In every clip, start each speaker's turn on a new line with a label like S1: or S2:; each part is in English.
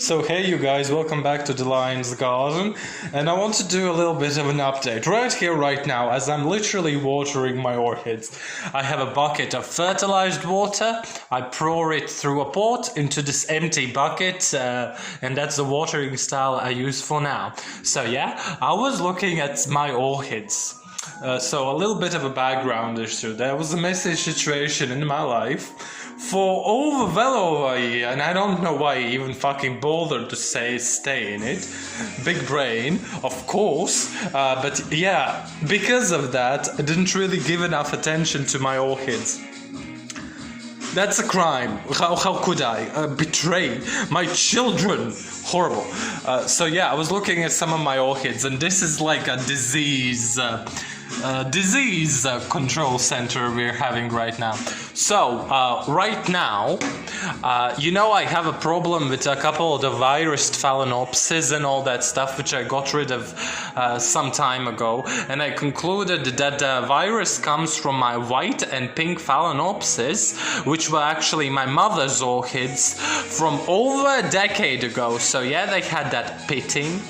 S1: So hey you guys, welcome back to the Lion's Garden, and I want to do a little bit of an update right here, right now, as I'm literally watering my orchids. I have a bucket of fertilized water, I pour it through a pot into this empty bucket, and that's the watering style I use for now. So yeah, I was looking at my orchids. So a little bit of a background issue. There was a messy situation in my life for well over a year, and I don't know why I even fucking bothered to stay in it. Big brain, of course, but yeah, because of that, I didn't really give enough attention to my orchids. That's a crime. How could I betray my children? Horrible. So yeah, I was looking at some of my orchids, and this is like a disease control center we're having right now. So right now, I have a problem with a couple of the virused phalaenopsis and all that stuff, which I got rid of some time ago, and I concluded that the virus comes from my white and pink phalaenopsis, which were actually my mother's orchids from over a decade ago. So yeah, they had that pitting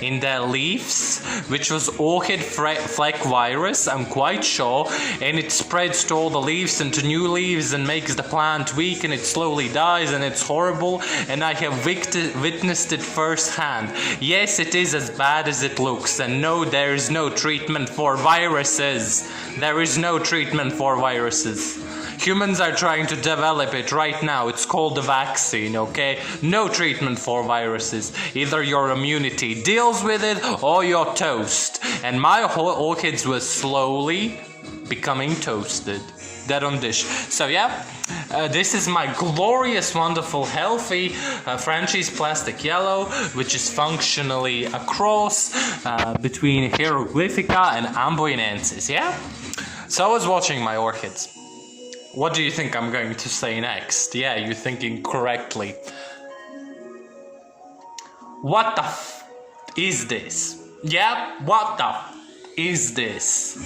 S1: in their leaves, which was orchid fleck virus, I'm quite sure, and it spreads to all the leaves and to new leaves and makes the plant weak, and it slowly dies, and it's horrible, and I have witnessed it firsthand. Yes, it is as bad as it looks, and no, there is no treatment for viruses. There is no treatment for viruses. Humans are trying to develop it right now. It's called the vaccine, okay? No treatment for viruses. Either your immunity deals with it or you're toast. And my whole orchids were slowly becoming toasted. Dead on dish. So yeah, this is my glorious, wonderful, healthy Frenchie's plastic yellow, which is functionally a cross between Hieroglyphica and Amboinensis, yeah? So I was watching my orchids. What do you think I'm going to say next? Yeah, you're thinking correctly. What the is this? Yeah, what the is this?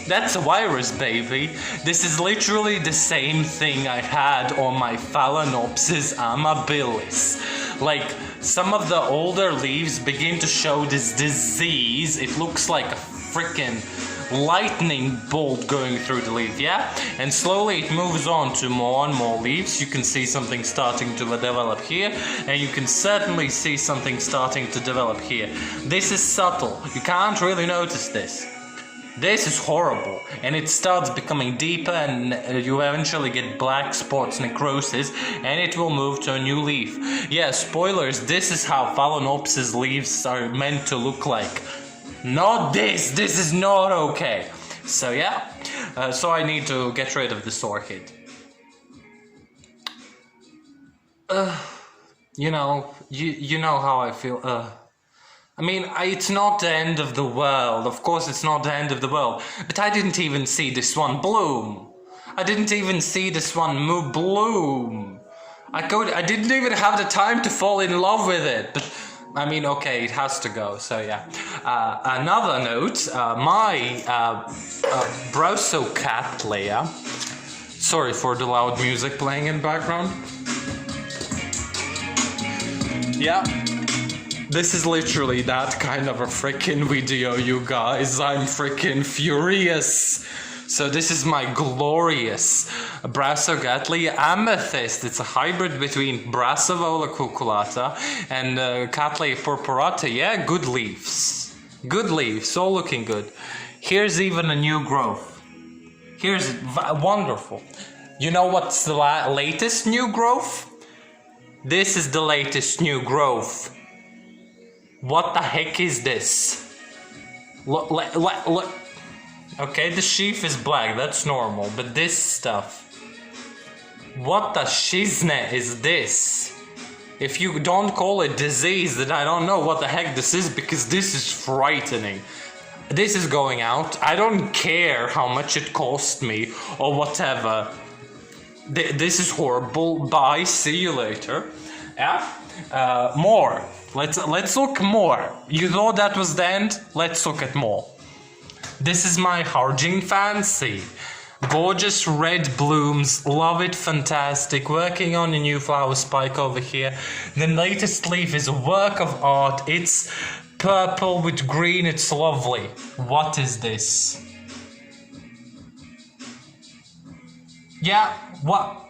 S1: That's a virus, baby. This is literally the same thing I had on my Phalaenopsis amabilis. Like, some of the older leaves begin to show this disease. It looks like a freaking lightning bolt going through the leaf, yeah? And slowly it moves on to more and more leaves. You can see something starting to develop here, and you can certainly see something starting to develop here. This is subtle. You can't really notice this. This is horrible, and it starts becoming deeper, and you eventually get black spots, necrosis, and it will move to a new leaf. Yeah, spoilers, this is how Phalaenopsis leaves are meant to look like. Not this! This is not okay! So yeah, so I need to get rid of this orchid. You know how I feel. I mean, it's not the end of the world. Of course it's not the end of the world. But I didn't even see this one bloom. I didn't even see this one bloom. I didn't even have the time to fall in love with it. But I mean, okay, it has to go, so yeah. Another note, my Browsocattleya, sorry for the loud music playing in background. Yeah, this is literally that kind of a freaking video, you guys. I'm freaking furious. So this is my glorious Browsocattleya amethyst. It's a hybrid between Brassavola cuculata and Cattleya purpurata. Yeah, good leaves. Good leaves, all looking good. Here's even a new growth. Here's wonderful. You know what's the latest new growth? This is the latest new growth. What the heck is this? Look. Okay, the sheath is black, that's normal, but this stuff... What the shizne is this? If you don't call it disease, then I don't know what the heck this is, because this is frightening. This is going out. I don't care how much it cost me, or whatever. This is horrible. Bye, see you later. Yeah? More. Let's look more. You thought that was the end? Let's look at more. This is my Harjing Fancy. Gorgeous red blooms, love it, fantastic. Working on a new flower spike over here. The latest leaf is a work of art. It's purple with green, it's lovely. What is this? Yeah, what?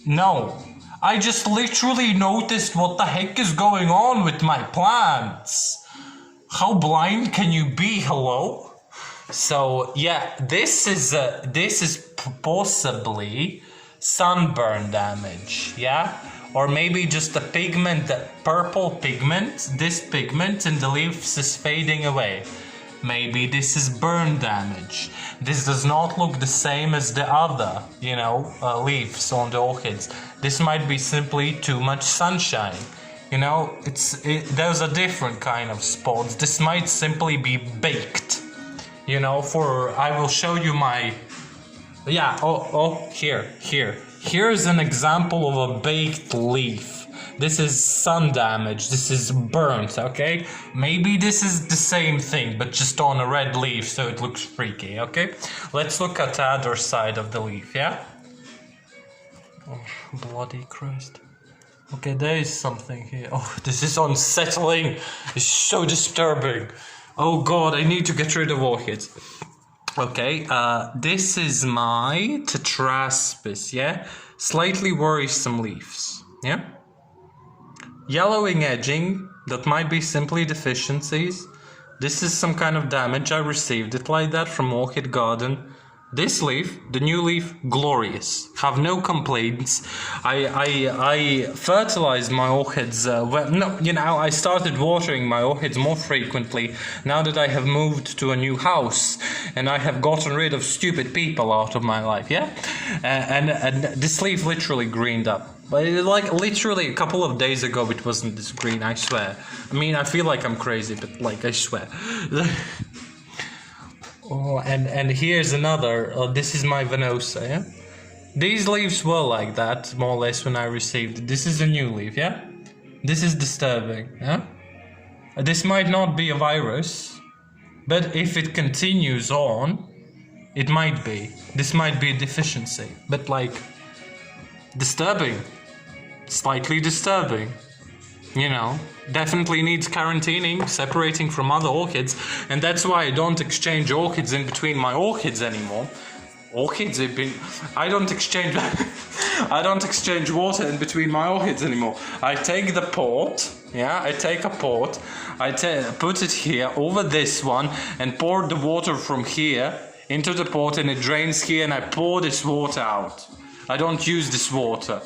S1: No. I just literally noticed what the heck is going on with my plants. How blind can you be, hello? So yeah, this is possibly sunburn damage, yeah? Or maybe just a pigment, the purple pigment, this pigment in the leaves is fading away. Maybe this is burn damage. This does not look the same as the other, leaves on the orchids. This might be simply too much sunshine. There's a different kind of spots. This might simply be baked. I will show you my... Yeah, Here's an example of a baked leaf. This is sun damage, this is burnt, okay? Maybe this is the same thing, but just on a red leaf, so it looks freaky, okay? Let's look at the other side of the leaf, yeah? Oh, bloody Christ. Okay, there is something here. Oh, this is unsettling. It's so disturbing. Oh god, I need to get rid of orchids. Okay, this is my tetraspis, yeah? Slightly worrisome leaves, yeah? Yellowing edging, that might be simply deficiencies. This is some kind of damage, I received it like that from Orchid Garden. This leaf, the new leaf, glorious. Have no complaints. I fertilized my orchids. I started watering my orchids more frequently now that I have moved to a new house and I have gotten rid of stupid people out of my life. Yeah, and this leaf literally greened up. But literally a couple of days ago, it wasn't this green. I swear. I mean, I feel like I'm crazy, but I swear. Oh, and here's another. This is my venosa, yeah? These leaves were like that, more or less, when I received it. This is a new leaf, yeah? This is disturbing, yeah? This might not be a virus, but if it continues on, it might be. This might be a deficiency, but disturbing. Slightly disturbing. Definitely needs quarantining, separating from other orchids, and that's why I don't exchange orchids in between my orchids anymore. Orchids have been... I don't exchange water in between my orchids anymore. I take the pot, yeah, I take a pot, put it here over this one and pour the water from here into the pot and it drains here and I pour this water out. I don't use this water.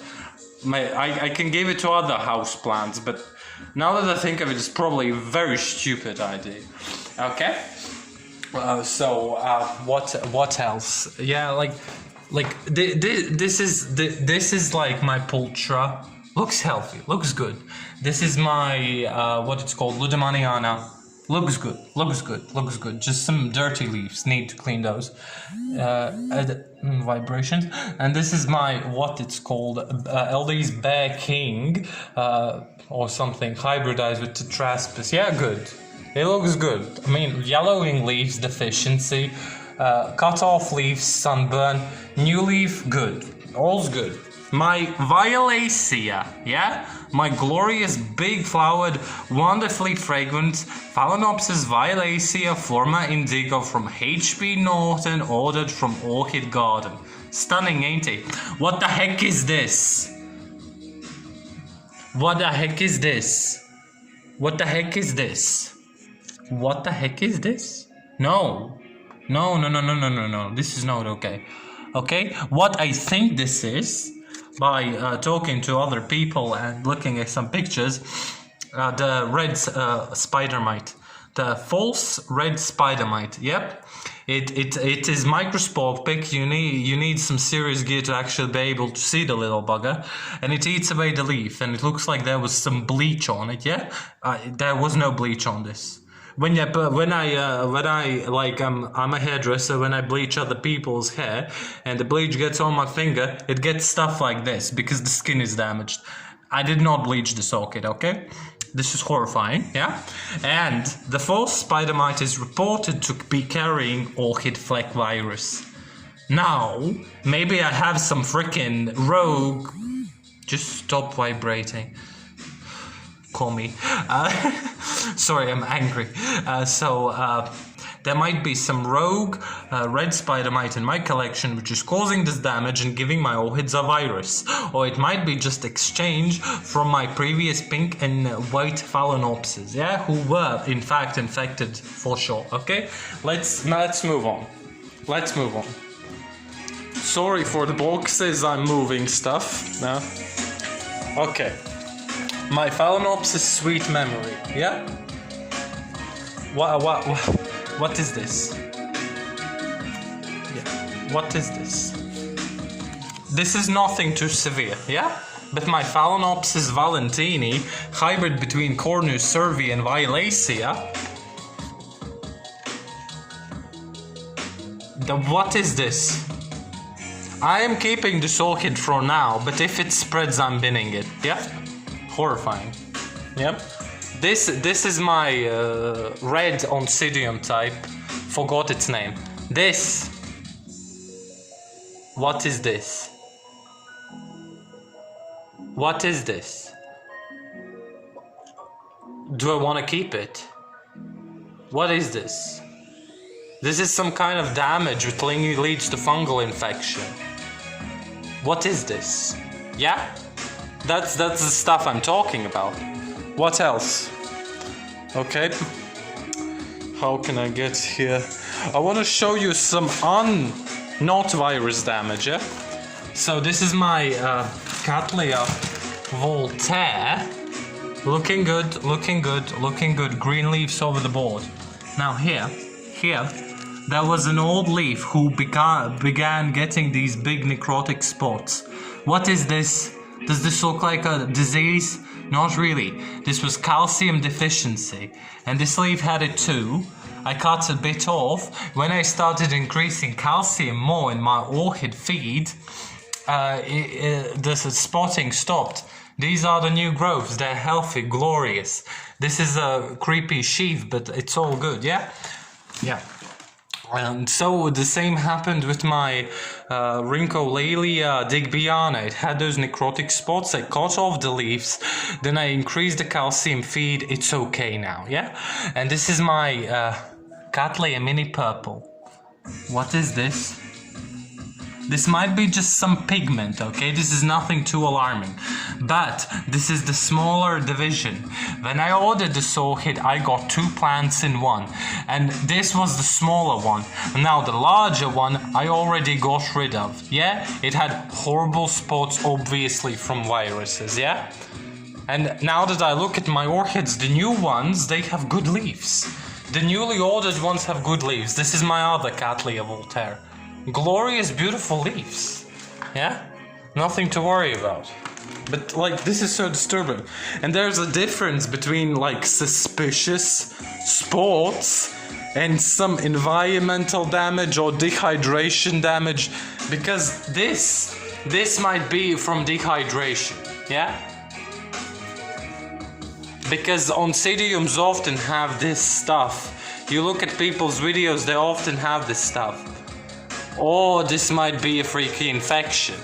S1: I can give it to other house plants, but now that I think of it, it's probably a very stupid idea. Okay. What else? Yeah, this is like my Pultra. Looks healthy. Looks good. This is my what it's called, Ludemaniana. Looks good. Just some dirty leaves. Need to clean those. Vibrations. And this is my, what it's called, LD's Bear King, or something, hybridized with Tetraspis. Yeah, good. It looks good. I mean, yellowing leaves, deficiency. Cut off leaves, sunburn. New leaf, good. All's good. My Violacea, yeah? My glorious big flowered, wonderfully fragrant Phalaenopsis Violacea Florma Indigo from HP Norton, ordered from Orchid Garden. Stunning, ain't it? What the heck is this? What the heck is this? What the heck is this? What the heck is this? No. This is not okay. Okay? What I think this is, by talking to other people and looking at some pictures, the red spider mite, the false red spider mite. Yep, it is microscopic. You need some serious gear to actually be able to see the little bugger, and it eats away the leaf. And it looks like there was some bleach on it. Yeah, there was no bleach on this. I'm a hairdresser. When I bleach other people's hair and the bleach gets on my finger, it gets stuff like this because the skin is damaged. I did not bleach this orchid, okay? This is horrifying, yeah? And the false spider mite is reported to be carrying orchid fleck virus. Now, maybe I have some freaking rogue. Just stop vibrating. Call me. Sorry, I'm angry. There might be some rogue red spider mite in my collection which is causing this damage and giving my orchids a virus. Or it might be just exchange from my previous pink and white phalaenopsis, yeah? Who were in fact infected for sure, okay? Let's move on. Let's move on. Sorry for the boxes, I'm moving stuff. No? Okay. My phalaenopsis sweet memory, yeah? What is this? Yeah. What is this? This is nothing too severe, yeah? But my phalaenopsis valentini, hybrid between Cornus cervi and Violacea. What is this? I am keeping this orchid for now, but if it spreads, I'm binning it, yeah? Horrifying. Yep. This is my red oncidium type. Forgot its name. This. What is this? What is this? Do I want to keep it? What is this? This is some kind of damage which leads to fungal infection. What is this? Yeah? That's the stuff I'm talking about. What else? Okay. How can I get here? I want to show you some not virus damage, yeah? So this is my Cattleya Voltaire. Looking good, looking good, looking good. Green leaves over the board. Now here, there was an old leaf who began getting these big necrotic spots. What is this? Does this look like a disease? Not really. This was calcium deficiency, and this leaf had it too. I cut a bit off. When I started increasing calcium more in my orchid feed, the spotting stopped. These are the new growths. They're healthy, glorious. This is a creepy sheath, but it's all good, yeah? Yeah. And so the same happened with my Rhyncholaelia digbyana. It had those necrotic spots. I cut off the leaves, then I increased the calcium feed. It's okay now, yeah? And this is my Cattleya mini purple. What is this? This might be just some pigment, okay? This is nothing too alarming. But this is the smaller division. When I ordered this orchid, I got 2 plants in one. And this was the smaller one. Now the larger one, I already got rid of, yeah? It had horrible spots, obviously, from viruses, yeah? And now that I look at my orchids, the new ones, they have good leaves. The newly ordered ones have good leaves. This is my other Cattleya Voltaire. Glorious, beautiful leaves. Yeah? Nothing to worry about. But, like, this is so disturbing. And there's a difference between, like, suspicious spots and some environmental damage or dehydration damage. Because this might be from dehydration. Yeah? Because oncidiums often have this stuff. You look at people's videos, they often have this stuff. Or this might be a freaky infection.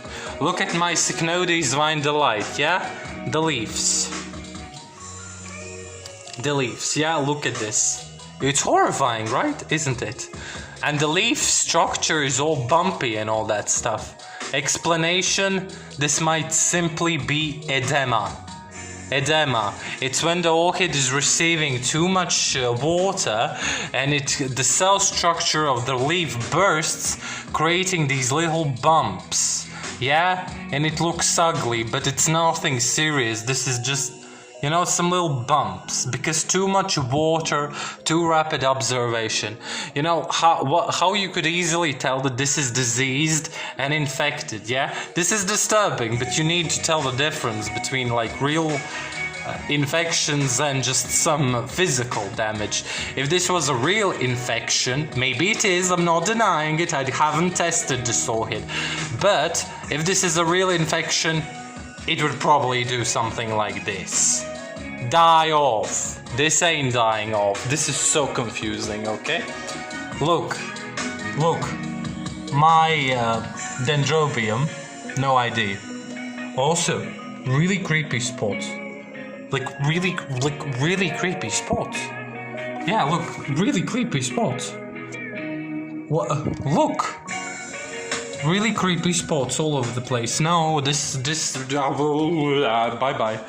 S1: Look at my Cycnodes Vine Delight, yeah? The leaves. The leaves, yeah, look at this. It's horrifying, right? Isn't it? And the leaf structure is all bumpy and all that stuff. Explanation, this might simply be edema. Edema. It's when the orchid is receiving too much water and the cell structure of the leaf bursts, creating these little bumps. Yeah? And it looks ugly, but it's nothing serious. This is just, you know, some little bumps. Because too much water, too rapid observation. You know, how you could easily tell that this is diseased and infected, yeah? This is disturbing, but you need to tell the difference between, like, real infections and just some physical damage. If this was a real infection, maybe it is, I'm not denying it, I haven't tested this orchid. But if this is a real infection, it would probably do something like this. Die off. This ain't dying off. This is so confusing, okay? Look. my dendrobium, no idea. Also, really creepy spots. Like really creepy spots. Yeah, look, really creepy spots. What? Look, really creepy spots all over the place. No, this. Bye bye.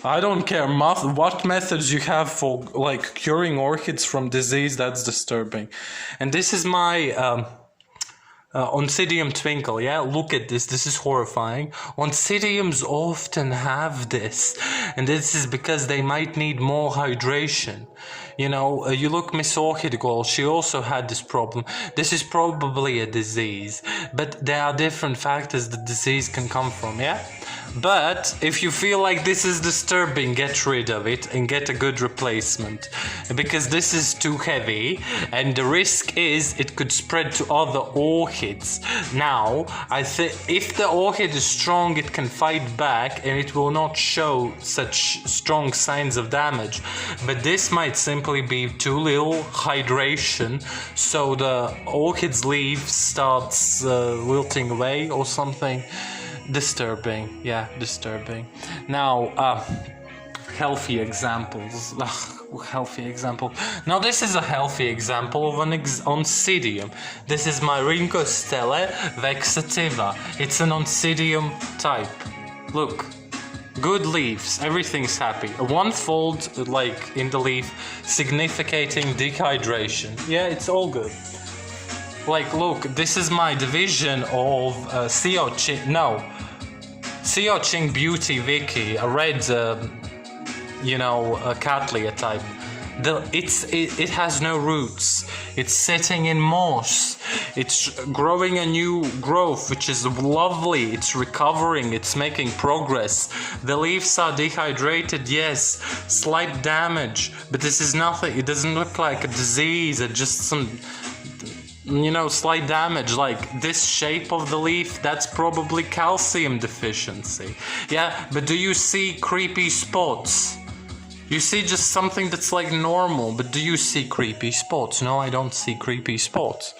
S1: I don't care what methods you have for like curing orchids from disease. That's disturbing. And this is my Oncidium twinkle. Yeah, look at this. This is horrifying. Oncidiums often have this, and this is because they might need more hydration. You know, you look Miss Orchid Girl, she also had this problem. This is probably a disease, but there are different factors the disease can come from, yeah? But if you feel like this is disturbing, get rid of it and get a good replacement, because this is too heavy and the risk is it could spread to other orchids. Now, I think if the orchid is strong, it can fight back and it will not show such strong signs of damage. But this might simply be too little hydration, so the orchid's leaf starts wilting away or something. Disturbing, yeah, disturbing. Now, healthy examples. Healthy example. Now, this is a healthy example of an oncidium. This is my Rincostella vexativa. It's an oncidium type. Look, good leaves, everything's happy. One fold, like in the leaf, significating dehydration. Yeah, it's all good. Like, look, this is my division of Seoching Beauty Vicky, a red, Cattleya type. It has no roots. It's sitting in moss. It's growing a new growth, which is lovely. It's recovering. It's making progress. The leaves are dehydrated, yes. Slight damage, but this is nothing. It doesn't look like a disease. It's just some, slight damage. Like this shape of the leaf, that's probably calcium deficiency. Yeah, but do you see creepy spots? You see just something that's like normal, but do you see creepy spots? No, I don't see creepy spots.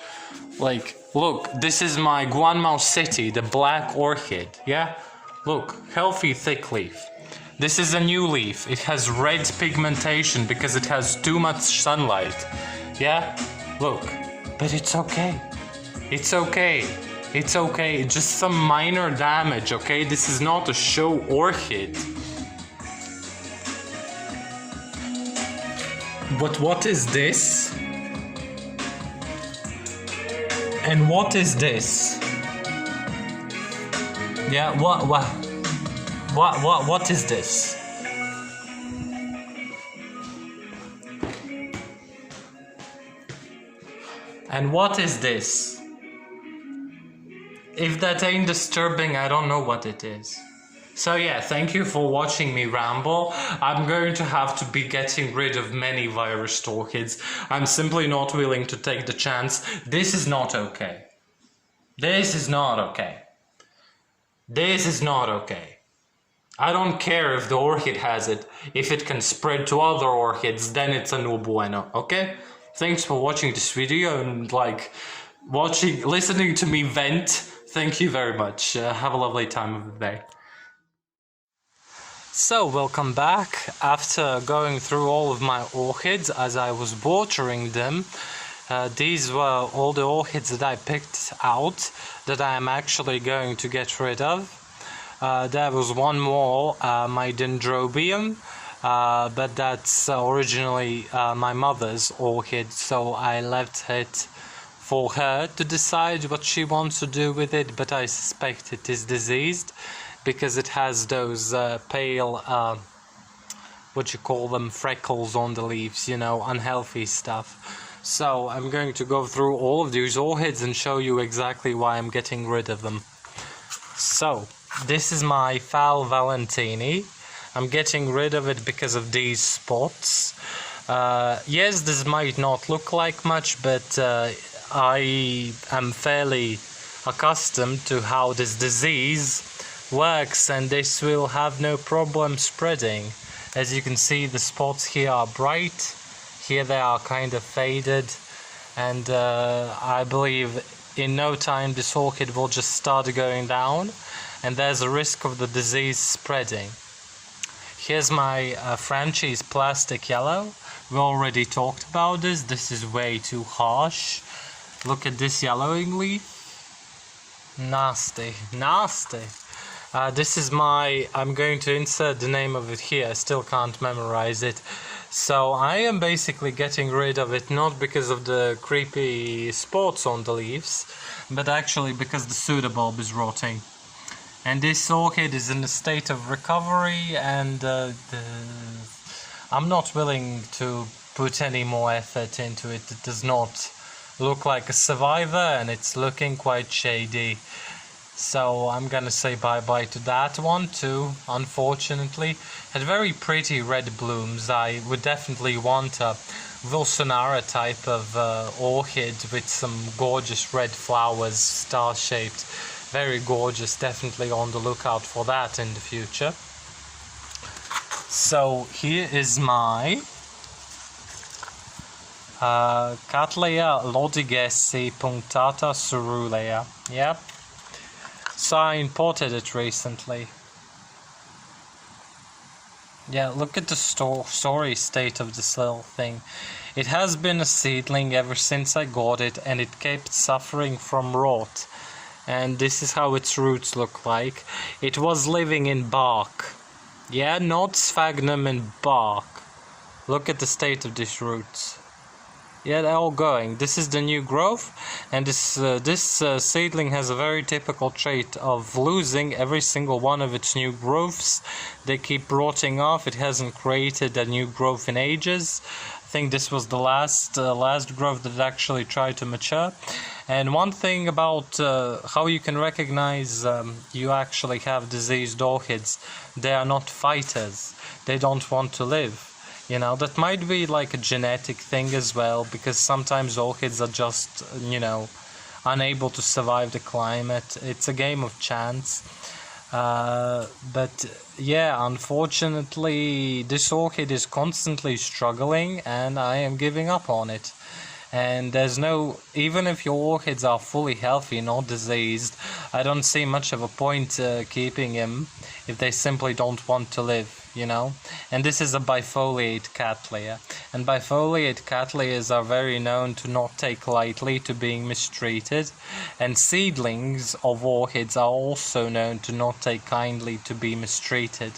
S1: Like, look, this is my Guanmao City, the black orchid, yeah? Look, healthy thick leaf. This is a new leaf. It has red pigmentation because it has too much sunlight, yeah? Look. But it's okay. It's okay. It's okay. It's just some minor damage, okay? This is not a show orchid. But what is this? And what is this? Yeah, what is this? And what is this? If that ain't disturbing, I don't know what it is. So yeah, thank you for watching me ramble. I'm going to have to be getting rid of many virus orchids. I'm simply not willing to take the chance. This is not okay. This is not okay. This is not okay. I don't care if the orchid has it. If it can spread to other orchids, then it's a no bueno, okay? Thanks for watching this video and listening to me vent. Thank you very much. Have a lovely time of the day. So, welcome back. After going through all of my orchids as I was watering them, these were all the orchids that I picked out that I am actually going to get rid of. There was one more, my dendrobium. But that's originally my mother's orchid, so I left it for her to decide what she wants to do with it, but I suspect it is diseased because it has those pale, freckles on the leaves, unhealthy stuff. So I'm going to go through all of these orchids and show you exactly why I'm getting rid of them. So, this is my Fal Valentini. I'm getting rid of it because of these spots. Yes, this might not look like much, but I am fairly accustomed to how this disease works, and this will have no problem spreading. As you can see, the spots here are bright. Here they are kind of faded. and I believe in no time this orchid will just start going down, and there's a risk of the disease spreading. Here's my franchise plastic yellow. We already talked about this. This is way too harsh. Look at this yellowing leaf. Nasty, nasty. This is my, I'm going to insert the name of it here, I still can't memorize it. So I am basically getting rid of it, not because of the creepy spots on the leaves, but actually because the pseudobulb is rotting. And this orchid is in a state of recovery, and I'm not willing to put any more effort into it. It does not look like a survivor, and it's looking quite shady. So I'm gonna say bye-bye to that one too, unfortunately. Had very pretty red blooms. I would definitely want a Wilsonara type of orchid with some gorgeous red flowers, star-shaped. Very gorgeous, definitely on the lookout for that in the future. So here is my Cattleya lodigesi punctata cerulea. Yep. So I imported it recently. Yeah, look at the sorry state of this little thing. It has been a seedling ever since I got it, and it kept suffering from rot. And this is how its roots look like. It was living in bark. Yeah, not sphagnum and bark. Look at the state of these roots. Yeah, they're all going. This is the new growth, and this seedling has a very typical trait of losing every single one of its new growths. They keep rotting off. It hasn't created a new growth in ages. I think this was the last growth that actually tried to mature. And one thing about how you can recognize you actually have diseased orchids, they are not fighters. They don't want to live. You know, that might be like a genetic thing as well, because sometimes orchids are just, you know, unable to survive the climate. It's a game of chance. But yeah, unfortunately, this orchid is constantly struggling, and I am giving up on it. And there's no, even if your orchids are fully healthy, not diseased, I don't see much of a point keeping him if they simply don't want to live, you know. And this is a bifoliate Cattleya, and bifoliate Cattleyas are very known to not take lightly to being mistreated, and seedlings of orchids are also known to not take kindly to be mistreated,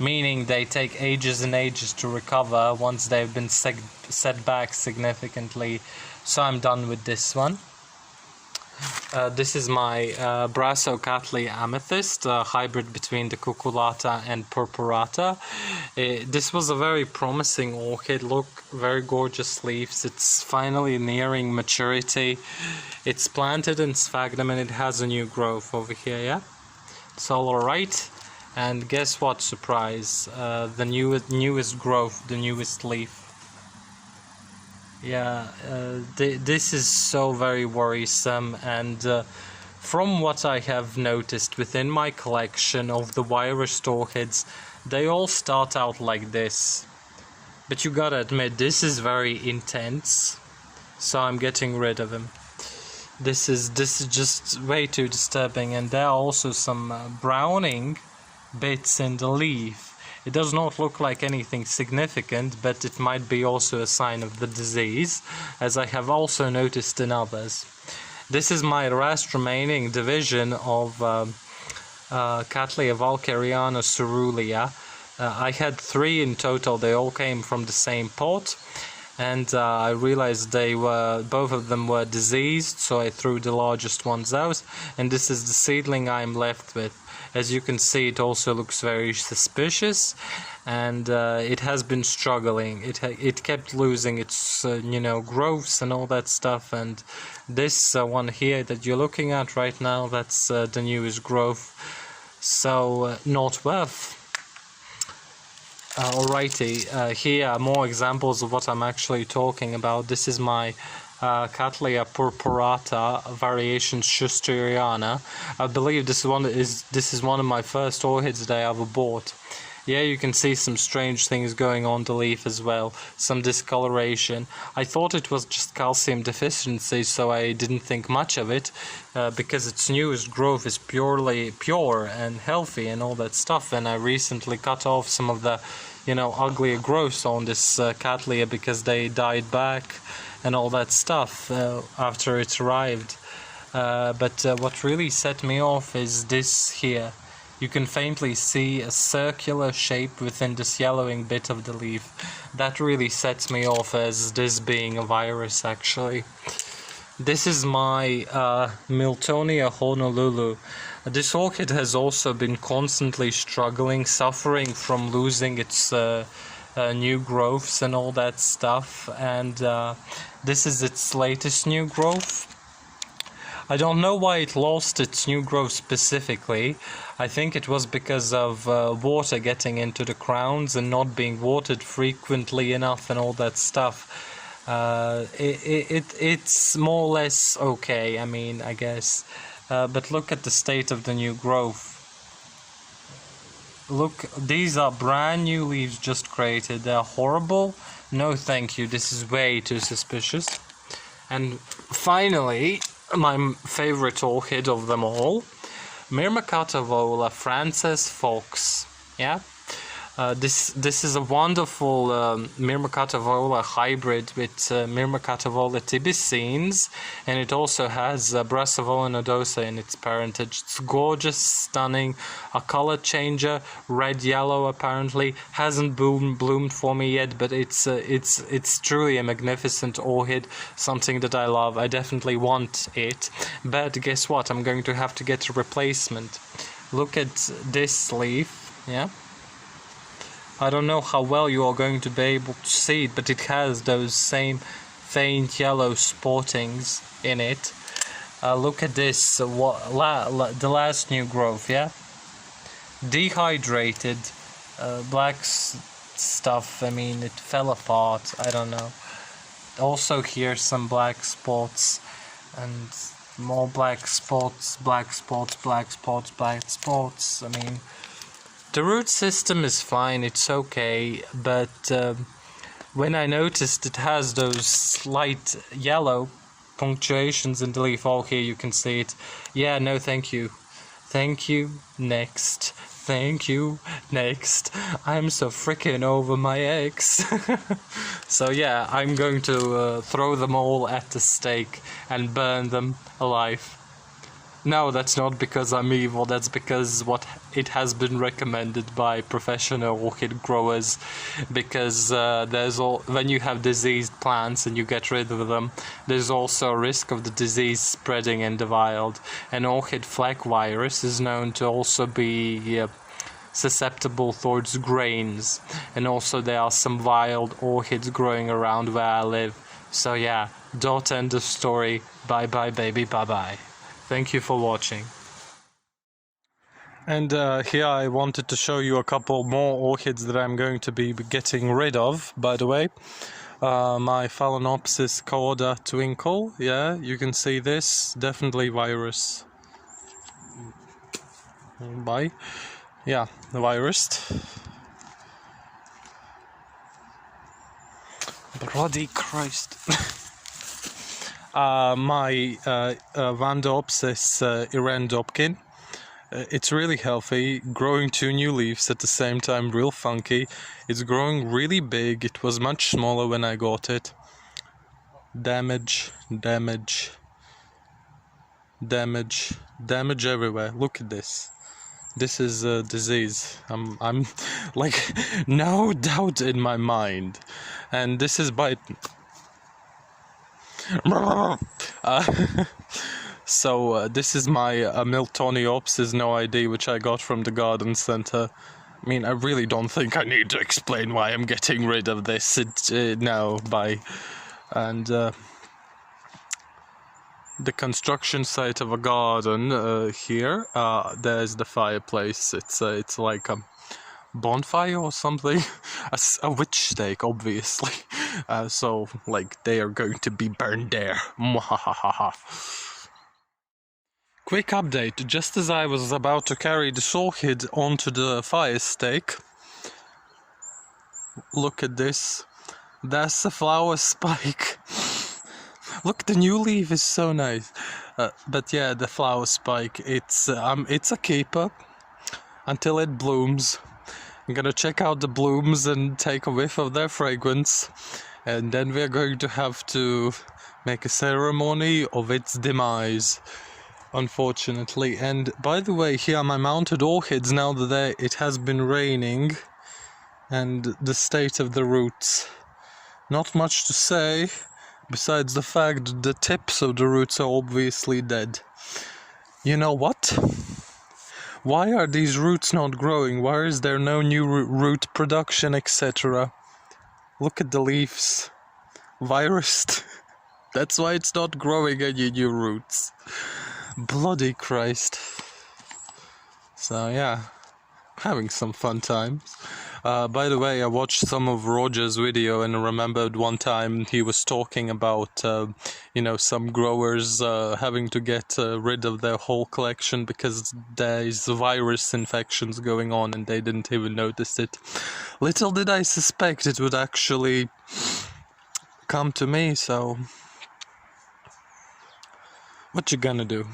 S1: meaning they take ages and ages to recover once they've been set back significantly. So I'm done with this one. This is my Brassocattley amethyst, a hybrid between the cucullata and purpurata. This was a very promising orchid. Look, very gorgeous leaves. It's finally nearing maturity. It's planted in sphagnum, and it has a new growth over here. Yeah, it's all alright. And guess what? Surprise! The newest growth, the newest leaf. Yeah, this is so very worrisome, and from what I have noticed within my collection of the virus orchids, they all start out like this. But you gotta admit, this is very intense, so I'm getting rid of him. This is just way too disturbing, and there are also some browning bits in the leaf. It does not look like anything significant, but it might be also a sign of the disease, as I have also noticed in others. This is my last remaining division of Cattleya valkeriana cerulea. I had 3 in total. They all came from the same pot, and I realized both of them were diseased, so I threw the largest ones out, and this is the seedling I'm left with. As you can see, it also looks very suspicious, and it has been struggling. It kept losing its you know, growths and all that stuff, and this one here that you're looking at right now, that's the newest growth, so not worth. Alrighty, here are more examples of what I'm actually talking about. This is my Cattleya purpurata variation Schusteriana. I believe this is one of my first orchids that I ever bought, Yeah, you can see some strange things going on the leaf as well, some discoloration. I thought it was just calcium deficiency, so I didn't think much of it, because its newest growth is purely pure and healthy and all that stuff. And I recently cut off some of the, uglier growths on this Cattleya because they died back and all that stuff after it arrived. But what really set me off is this here. You can faintly see a circular shape within this yellowing bit of the leaf. That really sets me off as this being a virus, actually. This is my Miltonia Honolulu. This orchid has also been constantly struggling, suffering from losing its new growths and all that stuff. And this is its latest new growth. I don't know why it lost its new growth specifically. I think it was because of water getting into the crowns and not being watered frequently enough and all that stuff. It's more or less okay, I guess. But look at the state of the new growth. Look, these are brand new leaves just created. They're horrible. No thank you, this is way too suspicious. And finally, my favorite orchid of them all, Myrmecatavola Frances Fox. Yeah, this is a wonderful Myrmecatavola hybrid with Myrmecatavola tibicines, and it also has Brassavola nodosa in its parentage. It's gorgeous, stunning, a color changer, red yellow apparently. Hasn't bloomed for me yet, but it's truly a magnificent orchid, something that I love. I definitely want it, but guess what? I'm going to have to get a replacement. Look at this leaf, yeah. I don't know how well you are going to be able to see it, but it has those same faint yellow spottings in it. Look at this, the last new growth, yeah? Dehydrated, black stuff, it fell apart, I don't know. Also here some black spots, and more black spots, black spots, black spots, black spots. The root system is fine, it's okay, but when I noticed it has those slight yellow punctuations in the leaf, oh, here you can see it. Yeah, no thank you. Thank you, next. Thank you, next. I'm so freaking over my ex. So yeah, I'm going to throw them all at the stake and burn them alive. No, that's not because I'm evil, that's because it has been recommended by professional orchid growers, because when you have diseased plants and you get rid of them, there's also a risk of the disease spreading in the wild. And orchid flake virus is known to also be susceptible towards grains, and also there are some wild orchids growing around where I live. So yeah, end of story. Bye bye baby, bye bye. Thank you for watching. And here I wanted to show you a couple more orchids that I'm going to be getting rid of, by the way. My Phalaenopsis Cauda Twinkle, yeah, you can see this, definitely virus. Bye. Yeah, the virus. Bloody Christ. My Vandaopsis Irandopkin. It's really healthy, growing 2 new leaves at the same time, real funky. It's growing really big. It was much smaller when I got it. Damage everywhere. Look at this. This is a disease. I'm like, no doubt in my mind. And this is by so this is my Miltoniopsis no ID, which I got from the garden center. I really don't think I need to explain why I'm getting rid of this. No, bye. And the construction site of a garden here. There's the fireplace. It's like a bonfire or something. A witch stake, obviously. So like they are going to be burned there. Quick update: just as I was about to carry this orchid onto the fire stake, Look at this. That's a flower spike. Look, the new leaf is so nice. But yeah, the flower spike, it's a keeper until it blooms. I'm gonna check out the blooms and take a whiff of their fragrance, and then we're going to have to make a ceremony of its demise, unfortunately. And by the way, here are my mounted orchids now that it has been raining, and the state of the roots. Not much to say, besides the fact that the tips of the roots are obviously dead. You know what? Why are these roots not growing? Why is there no new root production, etc.? Look at the leaves. Virused. That's why it's not growing any new roots. Bloody Christ. So yeah, having some fun times. By the way, I watched some of Roger's video and remembered one time he was talking about, some growers having to get rid of their whole collection because there's virus infections going on and they didn't even notice it. Little did I suspect it would actually come to me, so what you gonna do?